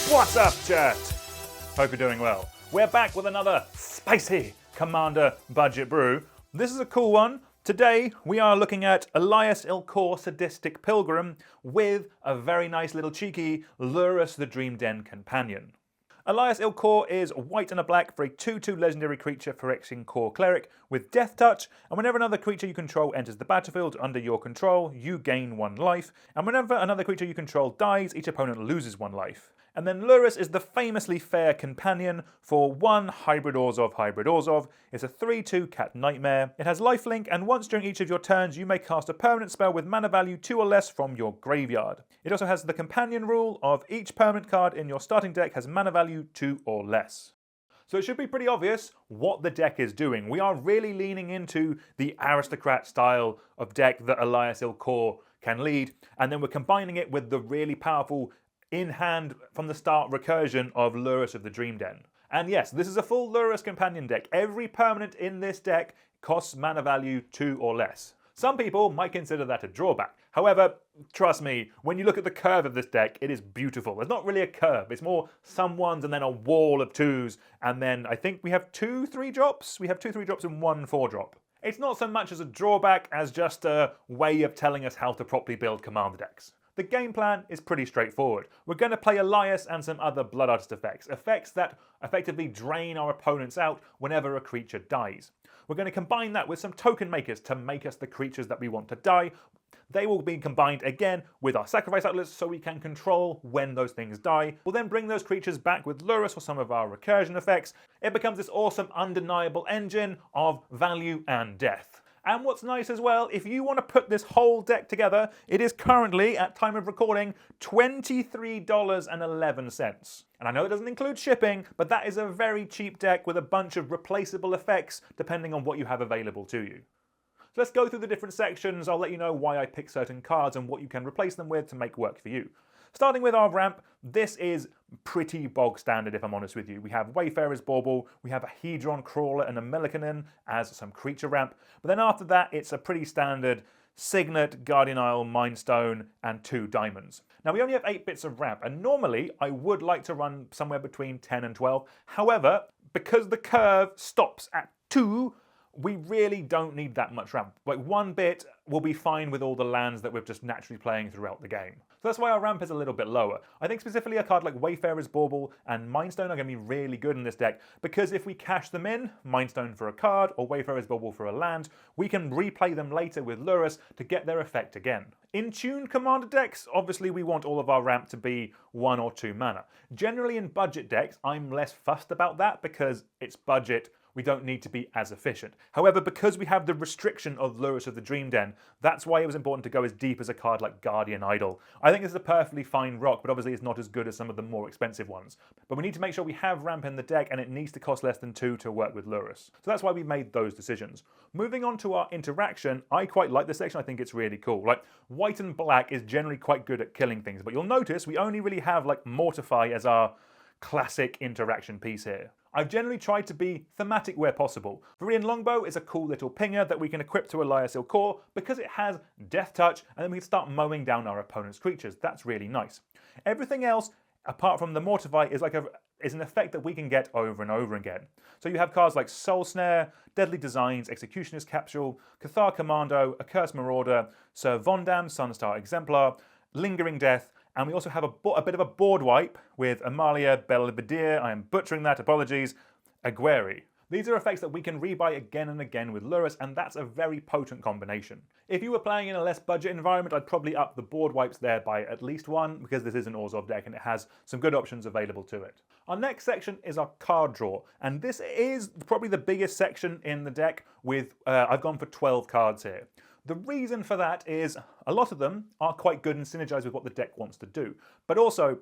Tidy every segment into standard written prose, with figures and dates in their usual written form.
What's up, chat? Hope you're doing well. We're back with another spicy Commander budget brew. This is a cool one. Today we are looking at Elas il-Kor Sadistic Pilgrim with a very nice little cheeky Lurrus the Dream Den companion. Elas il-Kor is white and a black for a 2/2 legendary creature phyrexian core cleric with death touch, and whenever another creature you control enters the battlefield under your control, you gain 1 life, and whenever another creature you control dies, each opponent loses 1 life. And then Lurrus is the famously fair companion for 1 Hybrid Orzhov. It's a 3/2 cat nightmare. It has lifelink, and once during each of your turns you may cast a permanent spell with mana value 2 or less from your graveyard. It also has the companion rule of each permanent card in your starting deck has mana value 2 or less. So it should be pretty obvious what the deck is doing. We are really leaning into the Aristocrat style of deck that Elas il-Kor can lead, and then we're combining it with the really powerful in-hand from the start recursion of Lurrus of the Dream Den. And yes, this is a full Lurrus companion deck. Every permanent in this deck costs mana value 2 or less. Some people might consider that a drawback. However, trust me, when you look at the curve of this deck, it is beautiful. There's not really a curve. It's more some 1s and then a wall of 2s, and then I think we have 2 3-drops? We have 2 3-drops and 1 4-drop. It's not so much as a drawback as just a way of telling us how to properly build commander decks. The game plan is pretty straightforward. We're going to play Elias and some other Blood Artist effects that effectively drain our opponents out whenever a creature dies. We're going to combine that with some token makers to make us the creatures that we want to die. They will be combined again with our sacrifice outlets so we can control when those things die. We'll then bring those creatures back with Lurrus or some of our recursion effects. It becomes this awesome undeniable engine of value and death. And what's nice as well, if you want to put this whole deck together, it is currently, at time of recording, $23.11. And I know it doesn't include shipping, but that is a very cheap deck with a bunch of replaceable effects depending on what you have available to you. So let's go through the different sections. I'll let you know why I pick certain cards and what you can replace them with to make work for you. Starting with our ramp, this is pretty bog standard if I'm honest with you. We have Wayfarer's Bauble, we have a Hedron Crawler and a Melikanin as some creature ramp, but then after that it's a pretty standard Signet, Guardian Isle, Mind Stone and 2 diamonds. Now we only have 8 bits of ramp, and normally I would like to run somewhere between 10 and 12. However, because the curve stops at 2, we really don't need that much ramp. Like 1 bit will be fine with all the lands that we're just naturally playing throughout the game. So that's why our ramp is a little bit lower. I think specifically a card like Wayfarer's Bauble and Mind Stone are going to be really good in this deck, because if we cash them in, Mind Stone for a card or Wayfarer's Bauble for a land, we can replay them later with Lurrus to get their effect again. In tuned commander decks, obviously we want all of our ramp to be 1 or 2 mana. Generally in budget decks, I'm less fussed about that because it's budget. We don't need to be as efficient. However, because we have the restriction of Lurrus of the Dream Den, that's why it was important to go as deep as a card like Guardian Idol. I think this is a perfectly fine rock, but obviously it's not as good as some of the more expensive ones. But we need to make sure we have ramp in the deck, and it needs to cost less than 2 to work with Lurrus. So that's why we made those decisions. Moving on to our interaction, I quite like this section. I think it's really cool. Like, white and black is generally quite good at killing things, but you'll notice we only really have like Mortify as our classic interaction piece here. I've generally tried to be thematic where possible. Viridian Longbow is a cool little pinger that we can equip to Elas il-Kor because it has death touch, and then we can start mowing down our opponent's creatures. That's really nice. Everything else, apart from the Mortify, is an effect that we can get over and over again. So you have cards like Soul Snare, Deadly Designs, Executioner's Capsule, Cathar Commando, Accursed Marauder, Sir Vondam, Sunstar Exemplar, Lingering Death, and we also have a bit of a board wipe with Amalia Belvedere, I am butchering that, apologies, Aguirre. These are effects that we can rebuy again and again with Lurrus, and that's a very potent combination. If you were playing in a less budget environment, I'd probably up the board wipes there by at least 1, because this is an Orzhov deck and it has some good options available to it. Our next section is our card draw, and this is probably the biggest section in the deck with, I've gone for 12 cards here. The reason for that is a lot of them are quite good and synergize with what the deck wants to do. But also,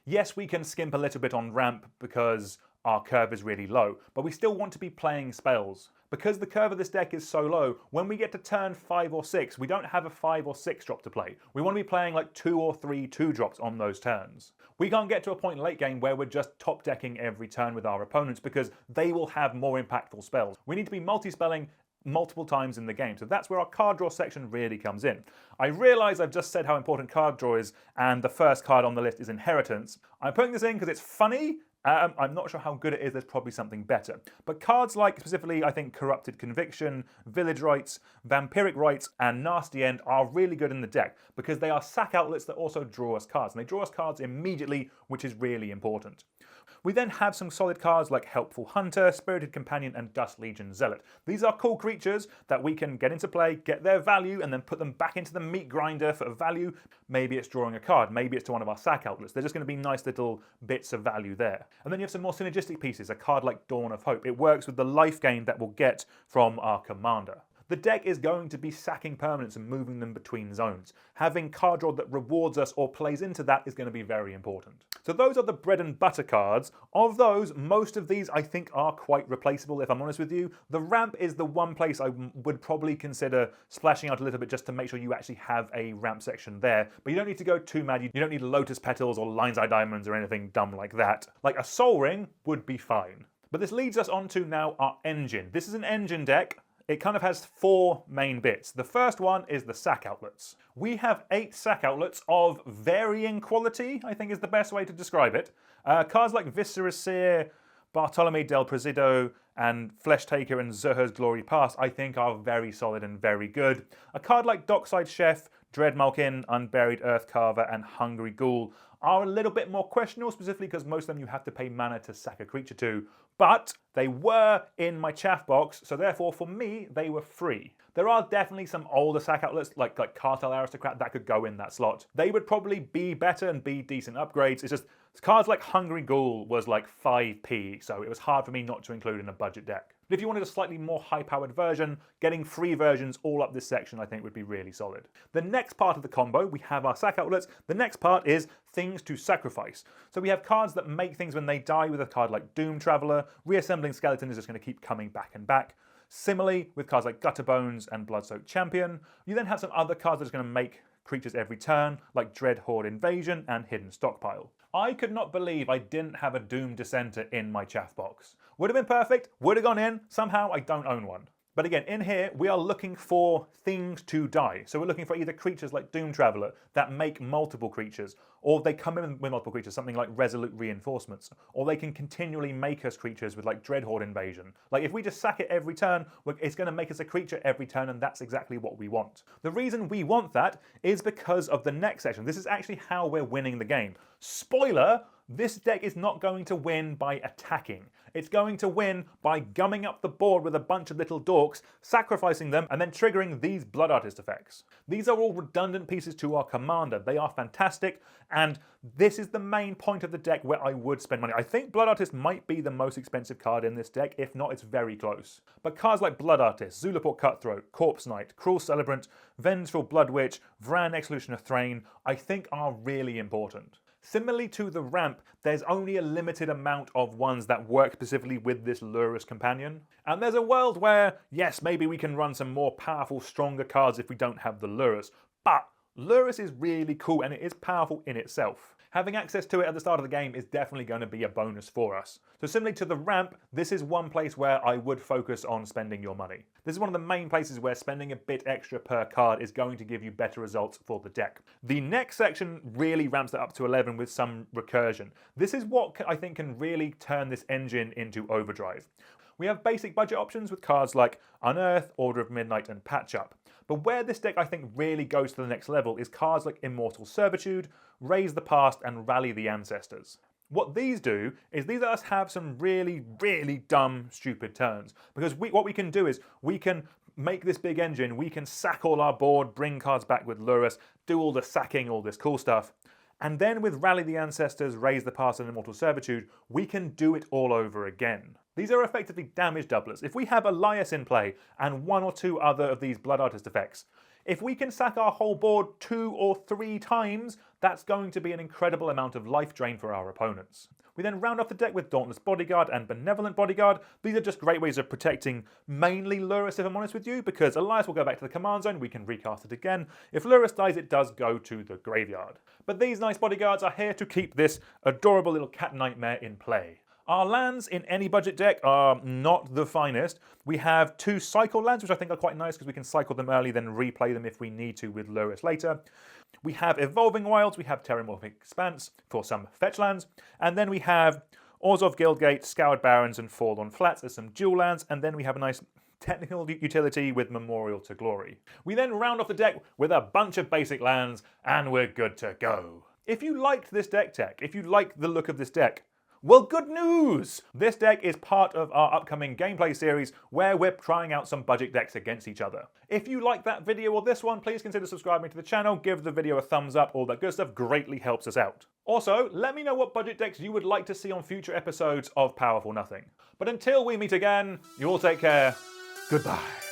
yes, we can skimp a little bit on ramp because our curve is really low, but we still want to be playing spells. Because the curve of this deck is so low, when we get to turn 5 or 6, we don't have a 5 or 6 drop to play. We want to be playing like 2 or 3 2-drops on those turns. We can't get to a point late game where we're just top decking every turn with our opponents because they will have more impactful spells. We need to be multi-spelling multiple times in the game. So that's where our card draw section really comes in. I realise I've just said how important card draw is, and the first card on the list is Inheritance. I'm putting this in because it's funny. I'm not sure how good it is, there's probably something better. But cards like, specifically, I think Corrupted Conviction, Village Rites, Vampiric Rites, and Nasty End are really good in the deck because they are sack outlets that also draw us cards. And they draw us cards immediately, which is really important. We then have some solid cards like Helpful Hunter, Spirited Companion, and Dust Legion Zealot. These are cool creatures that we can get into play, get their value, and then put them back into the meat grinder for value. Maybe it's drawing a card, maybe it's to one of our sack outlets. They're just going to be nice little bits of value there. And then you have some more synergistic pieces, a card like Dawn of Hope. It works with the life gain that we'll get from our commander. The deck is going to be sacking permanents and moving them between zones. Having card draw that rewards us or plays into that is going to be very important. So those are the bread and butter cards. Of those, most of these I think are quite replaceable, if I'm honest with you. The ramp is the one place I would probably consider splashing out a little bit just to make sure you actually have a ramp section there. But you don't need to go too mad. You don't need lotus petals or lion's eye diamonds or anything dumb like that. Like a soul ring would be fine. But this leads us on to now our engine. This is an engine deck. It kind of has 4 main bits. The first one is the sack outlets. We have 8 sack outlets of varying quality, I think is the best way to describe it. Cards like Viscera Seer, Bartolome del Presidio, and Flesh Taker and Zurha's Glory Pass I think are very solid and very good. A card like Dockside Chef, Dread Malkin, Unburied Earth Carver, and Hungry Ghoul are a little bit more questionable, specifically because most of them you have to pay mana to sack a creature to, but they were in my chaff box, so therefore for me they were free. There are definitely some older sack outlets like Cartel Aristocrat that could go in that slot. They would probably be better and be decent upgrades. It's just cards like Hungry Ghoul was like 5p, so it was hard for me not to include in a budget deck. But if you wanted a slightly more high-powered version, getting free versions all up this section I think would be really solid. The next part of the combo, we have our sack outlets. The next part is things to sacrifice. So we have cards that make things when they die with a card like Doom Traveler. Reassembling Skeleton is just going to keep coming back and back. Similarly, with cards like Gutterbones and Bloodsoaked Champion, you then have some other cards that are going to make creatures every turn, like Dread Horde Invasion and Hidden Stockpile. I could not believe I didn't have a Doom Dissenter in my chaff box. Would have been perfect, would have gone in, somehow I don't own one. But again, in here, we are looking for things to die. So we're looking for either creatures like Doom Traveler that make multiple creatures, or they come in with multiple creatures, something like Resolute Reinforcements, or they can continually make us creatures with like Dreadhorde Invasion. Like if we just sack it every turn, it's going to make us a creature every turn, and that's exactly what we want. The reason we want that is because of the next section. This is actually how we're winning the game. Spoiler! This deck is not going to win by attacking. It's going to win by gumming up the board with a bunch of little dorks, sacrificing them, and then triggering these Blood Artist effects. These are all redundant pieces to our commander. They are fantastic, and this is the main point of the deck where I would spend money. I think Blood Artist might be the most expensive card in this deck. If not, it's very close. But cards like Blood Artist, Zulaport Cutthroat, Corpse Knight, Cruel Celebrant, Vengeful Blood Witch, Vran Execution of Thrain, I think are really important. Similarly to the ramp, there's only a limited amount of ones that work specifically with this Lurrus companion. And there's a world where, yes, maybe we can run some more powerful, stronger cards if we don't have the Lurrus, but Lurrus is really cool and it is powerful in itself. Having access to it at the start of the game is definitely going to be a bonus for us. So similarly to the ramp, this is one place where I would focus on spending your money. This is one of the main places where spending a bit extra per card is going to give you better results for the deck. The next section really ramps it up to 11 with some recursion. This is what I think can really turn this engine into overdrive. We have basic budget options with cards like Unearth, Order of Midnight, and Patch Up. But where this deck I think really goes to the next level is cards like Immortal Servitude, Raise the Past, and Rally the Ancestors. What these do is these let us have some really, really dumb, stupid turns. Because what we can do is we can make this big engine, we can sack all our board, bring cards back with Lurrus, do all the sacking, all this cool stuff. And then with Rally the Ancestors, Raise the Past, and Immortal Servitude, we can do it all over again. These are effectively damage doublers. If we have Elias in play and 1 or 2 other of these Blood Artist effects, if we can sack our whole board 2 or 3 times, that's going to be an incredible amount of life drain for our opponents. We then round off the deck with Dauntless Bodyguard and Benevolent Bodyguard. These are just great ways of protecting mainly Lurrus, if I'm honest with you, because Elias will go back to the command zone, we can recast it again. If Lurrus dies, it does go to the graveyard. But these nice bodyguards are here to keep this adorable little cat nightmare in play. Our lands in any budget deck are not the finest. We have 2 cycle lands, which I think are quite nice because we can cycle them early, then replay them if we need to with Lurrus later. We have Evolving Wilds, we have Terramorphic Expanse for some fetch lands, and then we have Orzhov Guildgate, Scoured Barrens, and Forlorn Flats as some dual lands, and then we have a nice technical utility with Memorial to Glory. We then round off the deck with a bunch of basic lands, and we're good to go. If you liked this deck tech, if you like the look of this deck, well, good news! This deck is part of our upcoming gameplay series where we're trying out some budget decks against each other. If you like that video or this one, please consider subscribing to the channel, give the video a thumbs up, all that good stuff greatly helps us out. Also, let me know what budget decks you would like to see on future episodes of Powerful Nothing. But until we meet again, you all take care. Goodbye.